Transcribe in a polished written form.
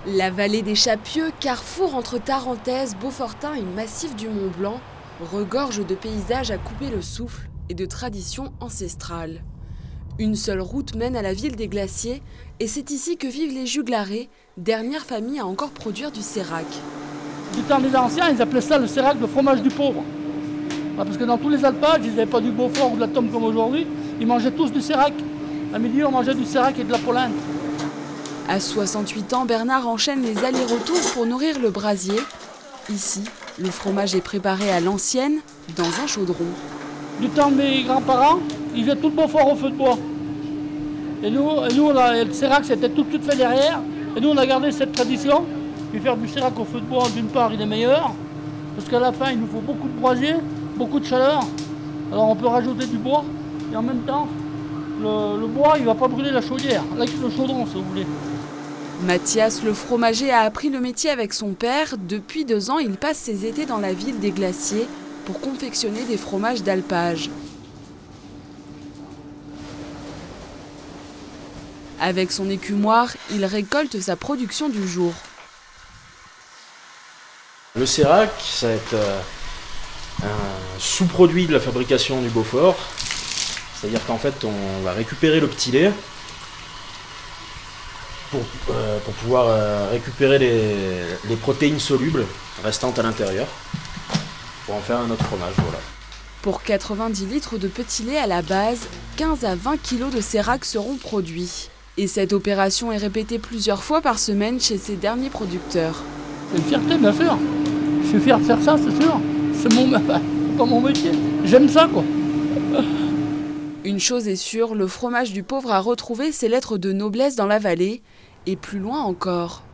La vallée des Chapieux, carrefour entre Tarentaise, Beaufortain et massif du Mont Blanc, regorge de paysages à couper le souffle et de traditions ancestrales. Une seule route mène à la ville des glaciers et c'est ici que vivent les Juglarés, dernière famille à encore produire du sérac. Du temps des anciens, ils appelaient ça le sérac, le fromage du pauvre. Parce que dans tous les alpages, ils n'avaient pas du Beaufort ou de la Tome comme aujourd'hui, ils mangeaient tous du sérac. À midi, on mangeait du sérac et de la polenta. À 68 ans, Bernard enchaîne les allers-retours pour nourrir le brasier. Ici, le fromage est préparé à l'ancienne, dans un chaudron. Du temps de mes grands-parents, ils faisaient tout le Beaufort au feu de bois. Et nous le sérac, c'était tout de suite fait derrière. Et nous, on a gardé cette tradition. Puis faire du sérac au feu de bois, d'une part, il est meilleur. Parce qu'à la fin, il nous faut beaucoup de brasier, beaucoup de chaleur. Alors on peut rajouter du bois. Et en même temps, le bois, il ne va pas brûler la chaudière, le chaudron, si vous voulez. Mathias, le fromager, a appris le métier avec son père. Depuis 2 ans, il passe ses étés dans la ville des glaciers pour confectionner des fromages d'alpage. Avec son écumoire, il récolte sa production du jour. Le sérac, ça va être un sous-produit de la fabrication du Beaufort. C'est-à-dire qu'en fait, on va récupérer le petit lait pour pouvoir récupérer les protéines solubles restantes à l'intérieur pour en faire un autre fromage. Voilà. Pour 90 litres de petit lait à la base, 15 à 20 kg de sérac seront produits. Et cette opération est répétée plusieurs fois par semaine chez ces derniers producteurs. C'est une fierté, bien sûr. Je suis fier de faire ça, c'est sûr. C'est pas mon métier. J'aime ça, quoi. Une chose est sûre, le fromage du pauvre a retrouvé ses lettres de noblesse dans la vallée, et plus loin encore.